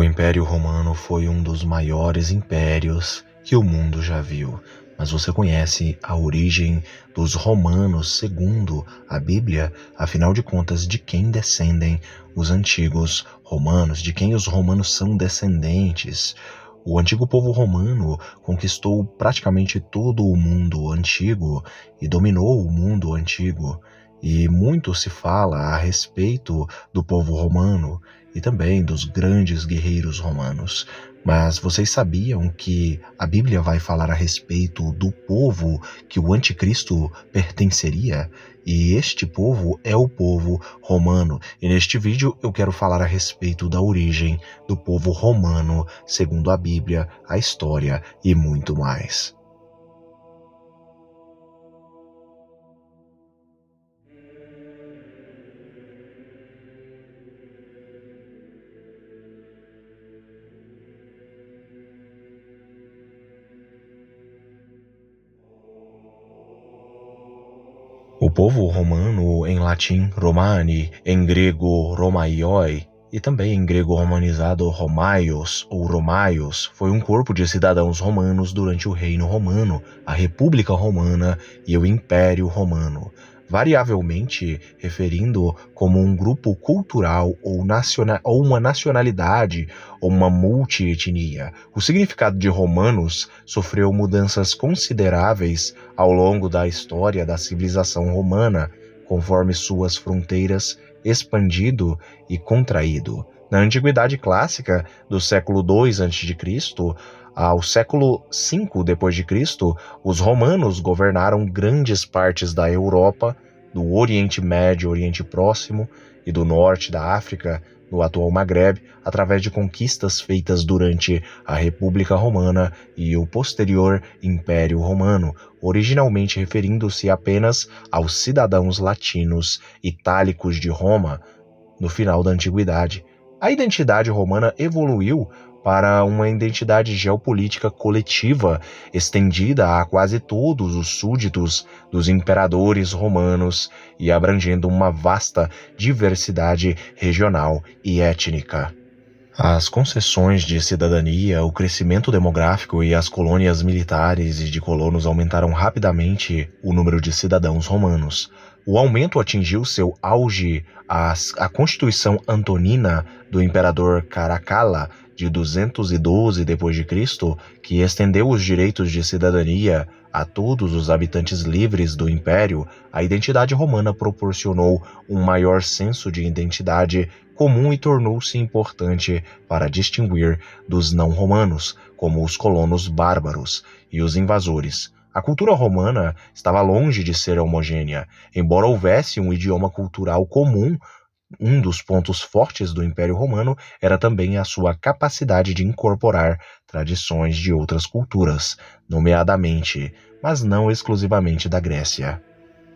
O Império Romano foi um dos maiores impérios que o mundo já viu. Mas você conhece a origem dos romanos segundo a Bíblia? Afinal de contas, de quem descendem os antigos romanos? De quem os romanos são descendentes? O antigo povo romano conquistou praticamente todo o mundo antigo e dominou o mundo antigo. E muito se fala a respeito do povo romano e também dos grandes guerreiros romanos. Mas vocês sabiam que a Bíblia vai falar a respeito do povo que o anticristo pertenceria? E este povo é o povo romano. E neste vídeo eu quero falar a respeito da origem do povo romano, segundo a Bíblia, a história e muito mais. O povo romano, em latim Romani, em grego Romaioi e também em grego romanizado Romaios ou Romaios, foi um corpo de cidadãos romanos durante o Reino Romano, a República Romana e o Império Romano, variavelmente referindo como um grupo cultural ou uma nacionalidade ou uma multietnia. O significado de romanos sofreu mudanças consideráveis ao longo da história da civilização romana, conforme suas fronteiras expandido e contraído. Na Antiguidade Clássica, do século II a.C. ao século V d.C., os romanos governaram grandes partes da Europa, do Oriente Médio, Oriente Próximo e do norte da África, no atual Maghreb, através de conquistas feitas durante a República Romana e o posterior Império Romano, originalmente referindo-se apenas aos cidadãos latinos itálicos de Roma no final da Antiguidade. A identidade romana evoluiu para uma identidade geopolítica coletiva, estendida a quase todos os súditos dos imperadores romanos e abrangendo uma vasta diversidade regional e étnica. As concessões de cidadania, o crescimento demográfico e as colônias militares e de colonos aumentaram rapidamente o número de cidadãos romanos. O aumento atingiu seu auge à Constituição Antonina do imperador Caracalla, de 212 d.C., que estendeu os direitos de cidadania a todos os habitantes livres do Império. A identidade romana proporcionou um maior senso de identidade comum e tornou-se importante para distinguir dos não-romanos, como os colonos bárbaros e os invasores. A cultura romana estava longe de ser homogênea, embora houvesse um idioma cultural comum. Um dos pontos fortes do Império Romano era também a sua capacidade de incorporar tradições de outras culturas, nomeadamente, mas não exclusivamente da Grécia.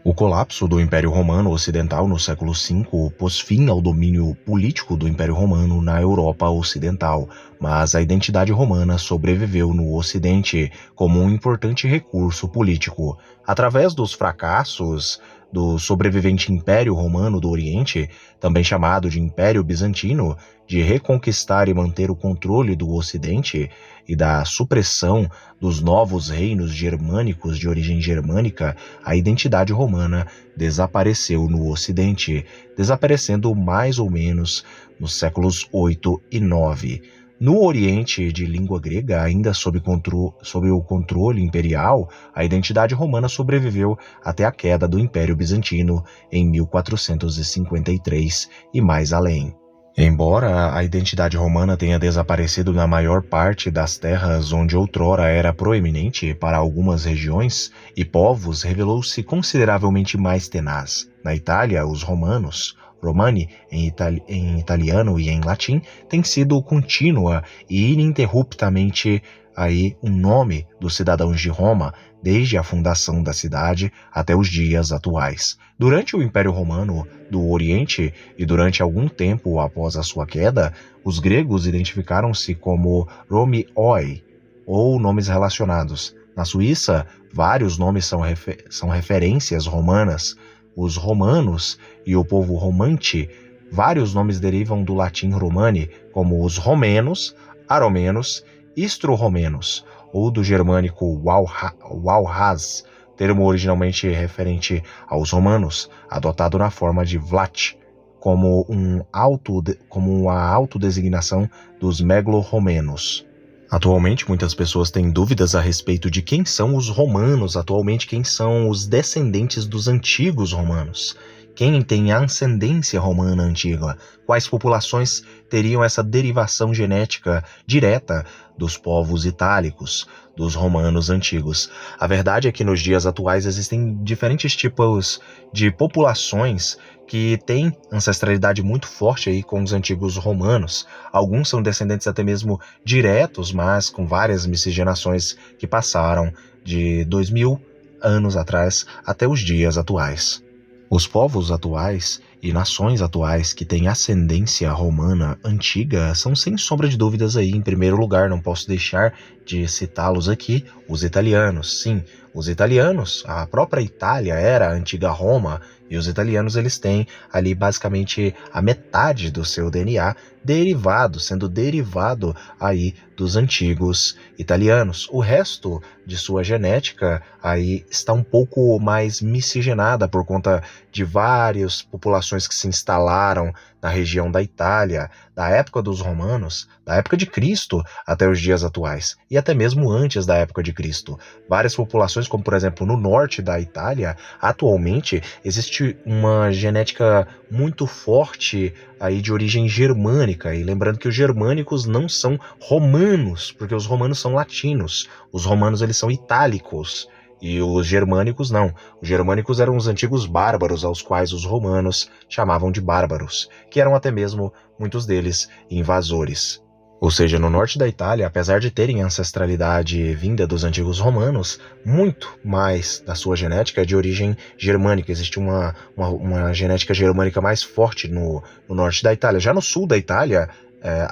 O colapso do Império Romano Ocidental no século V pôs fim ao domínio político do Império Romano na Europa Ocidental, mas a identidade romana sobreviveu no Ocidente como um importante recurso político. Através dos fracassos do sobrevivente Império Romano do Oriente, também chamado de Império Bizantino, de reconquistar e manter o controle do Ocidente e da supressão dos novos reinos germânicos de origem germânica, a identidade romana desapareceu no Ocidente, desaparecendo mais ou menos nos séculos 8 e 9. No Oriente, de língua grega, ainda sob o controle imperial, a identidade romana sobreviveu até a queda do Império Bizantino em 1453 e mais além. Embora a identidade romana tenha desaparecido na maior parte das terras onde outrora era proeminente, para algumas regiões e povos revelou-se consideravelmente mais tenaz. Na Itália, os romanos, Romani em italiano e em latim, tem sido contínua e ininterruptamente um nome dos cidadãos de Roma, desde a fundação da cidade até os dias atuais. Durante o Império Romano do Oriente e durante algum tempo após a sua queda, os gregos identificaram-se como Romioi, ou nomes relacionados. Na Suíça, vários nomes são referências romanas. Os romanos e o povo romante Vários nomes derivam do latim romani, como os romenos, aromenos, istro-romenos, ou do germânico Walras, termo originalmente referente aos romanos, adotado na forma de Vlat, como a autodesignação dos megalo-romenos. Atualmente, muitas pessoas têm dúvidas a respeito de quem são os romanos, quem são os descendentes dos antigos romanos. Quem tem a ascendência romana antiga? Quais populações teriam essa derivação genética direta dos povos itálicos, dos romanos antigos? A verdade é que nos dias atuais existem diferentes tipos de populações que têm ancestralidade muito forte aí com os antigos romanos. Alguns são descendentes até mesmo diretos, mas com várias miscigenações que passaram de 2000 anos atrás até os dias atuais. Os povos atuais e nações atuais que têm ascendência romana antiga são, sem sombra de dúvidas, aí, em primeiro lugar, não posso deixar de citá-los aqui, os italianos. Sim, os italianos, a própria Itália era a antiga Roma, e os italianos eles têm ali basicamente a metade do seu DNA sendo derivado aí dos antigos italianos. O resto de sua genética aí está um pouco mais miscigenada por conta de várias populações que se instalaram na região da Itália, da época dos romanos, da época de Cristo até os dias atuais, e até mesmo antes da época de Cristo. Várias populações, como por exemplo no norte da Itália, atualmente existe uma genética muito forte aí de origem germânica, e lembrando que os germânicos não são romanos, porque os romanos são latinos, os romanos eles são itálicos, e os germânicos não. Os germânicos eram os antigos bárbaros, aos quais os romanos chamavam de bárbaros, que eram até mesmo, muitos deles, invasores. Ou seja, no norte da Itália, apesar de terem ancestralidade vinda dos antigos romanos, muito mais da sua genética é de origem germânica. Existe uma genética germânica mais forte no norte da Itália. Já no sul da Itália,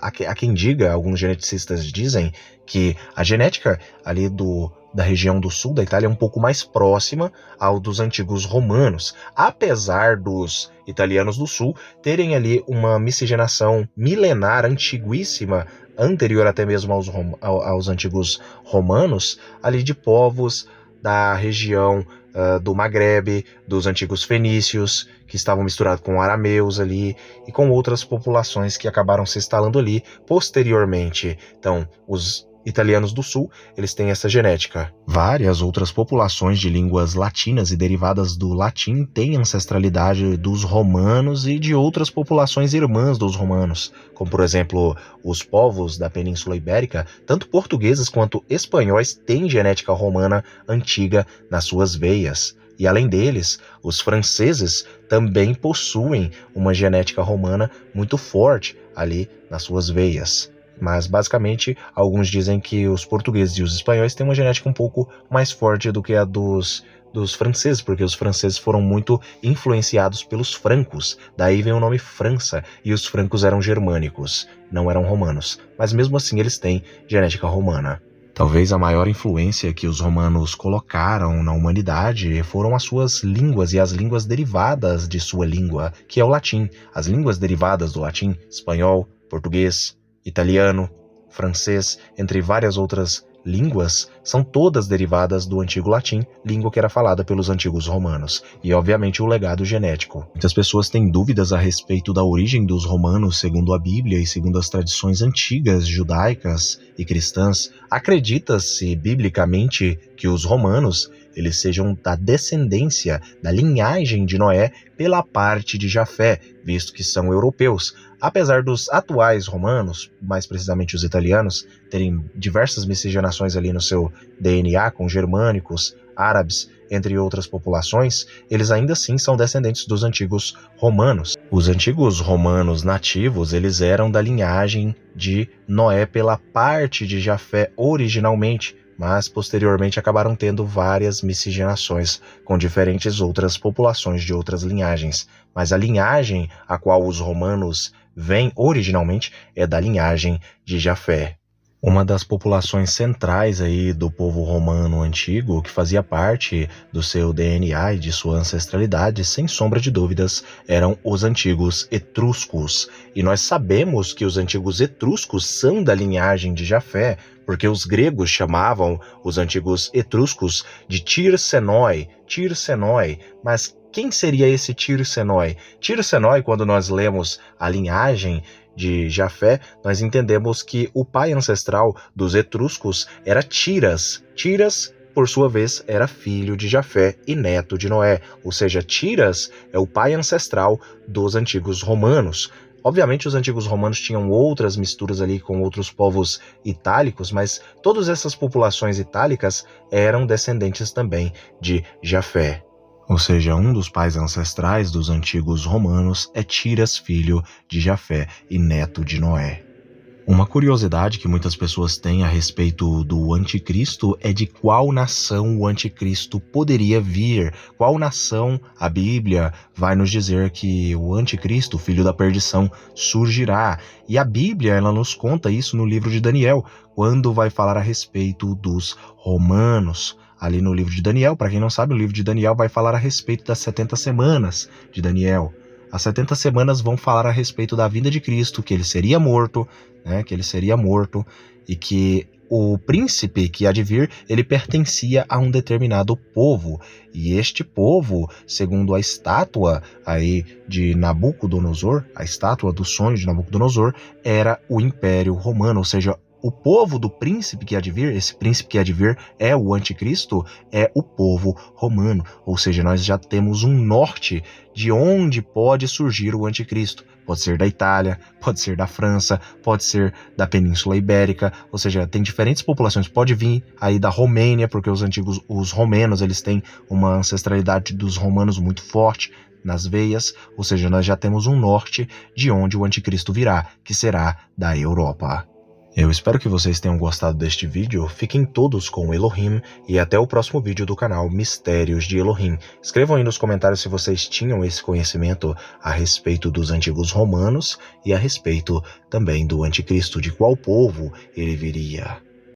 há quem diga, alguns geneticistas dizem, que a genética ali da região do sul da Itália é um pouco mais próxima ao dos antigos romanos, apesar dos italianos do sul terem ali uma miscigenação milenar, antiguíssima, anterior até mesmo aos antigos romanos, ali de povos da região do Magrebe, dos antigos fenícios, que estavam misturados com arameus ali, e com outras populações que acabaram se instalando ali posteriormente. Então, os italianos do sul, eles têm essa genética. Várias outras populações de línguas latinas e derivadas do latim têm ancestralidade dos romanos e de outras populações irmãs dos romanos, como por exemplo, os povos da Península Ibérica, tanto portugueses quanto espanhóis têm genética romana antiga nas suas veias. E além deles, os franceses também possuem uma genética romana muito forte ali nas suas veias. Mas, basicamente, alguns dizem que os portugueses e os espanhóis têm uma genética um pouco mais forte do que a dos franceses, porque os franceses foram muito influenciados pelos francos. Daí vem o nome França, e os francos eram germânicos, não eram romanos. Mas, mesmo assim, eles têm genética romana. Talvez a maior influência que os romanos colocaram na humanidade foram as suas línguas e as línguas derivadas de sua língua, que é o latim. As línguas derivadas do latim, espanhol, português, italiano, francês, entre várias outras línguas, são todas derivadas do antigo latim, língua que era falada pelos antigos romanos, e obviamente o legado genético. Muitas pessoas têm dúvidas a respeito da origem dos romanos segundo a Bíblia e segundo as tradições antigas, judaicas e cristãs. Acredita-se biblicamente que os romanos eles sejam da descendência, da linhagem de Noé pela parte de Jafé, visto que são europeus. Apesar dos atuais romanos, mais precisamente os italianos, terem diversas miscigenações ali no seu DNA com germânicos, árabes, entre outras populações, eles ainda assim são descendentes dos antigos romanos. Os antigos romanos nativos, eles eram da linhagem de Noé pela parte de Jafé originalmente, mas posteriormente acabaram tendo várias miscigenações com diferentes outras populações de outras linhagens. Mas a linhagem a qual os romanos vêm originalmente é da linhagem de Jafé. Uma das populações centrais aí do povo romano antigo, que fazia parte do seu DNA e de sua ancestralidade, sem sombra de dúvidas, eram os antigos etruscos. E nós sabemos que os antigos etruscos são da linhagem de Jafé, porque os gregos chamavam os antigos etruscos de Tir-Senoi, mas quem seria esse Tir-Senoi? Tir-Senoi, quando nós lemos a linhagem de Jafé, nós entendemos que o pai ancestral dos etruscos era Tiras. Tiras, por sua vez, era filho de Jafé e neto de Noé, ou seja, Tiras é o pai ancestral dos antigos romanos. Obviamente os antigos romanos tinham outras misturas ali com outros povos itálicos, mas todas essas populações itálicas eram descendentes também de Jafé. Ou seja, um dos pais ancestrais dos antigos romanos é Tiras, filho de Jafé e neto de Noé. Uma curiosidade que muitas pessoas têm a respeito do anticristo é de qual nação o anticristo poderia vir. Qual nação a Bíblia vai nos dizer que o anticristo, filho da perdição, surgirá. E a Bíblia, ela nos conta isso no livro de Daniel, quando vai falar a respeito dos romanos. Ali no livro de Daniel, para quem não sabe, o livro de Daniel vai falar a respeito das 70 semanas de Daniel. As 70 semanas vão falar a respeito da vinda de Cristo, que ele seria morto, e que o príncipe que há de vir, ele pertencia a um determinado povo. E este povo, segundo a estátua aí de Nabucodonosor, a estátua do sonho de Nabucodonosor, era o Império Romano, ou seja, o povo do príncipe que há de vir, esse príncipe que há de vir é o anticristo, é o povo romano. Ou seja, nós já temos um norte de onde pode surgir o anticristo. Pode ser da Itália, pode ser da França, pode ser da Península Ibérica, ou seja, tem diferentes populações. Pode vir aí da Romênia, porque os romenos, eles têm uma ancestralidade dos romanos muito forte nas veias, ou seja, nós já temos um norte de onde o anticristo virá, que será da Europa. Eu espero que vocês tenham gostado deste vídeo, fiquem todos com Elohim e até o próximo vídeo do canal Mistérios de Elohim. Escrevam aí nos comentários se vocês tinham esse conhecimento a respeito dos antigos romanos e a respeito também do anticristo, de qual povo ele viria.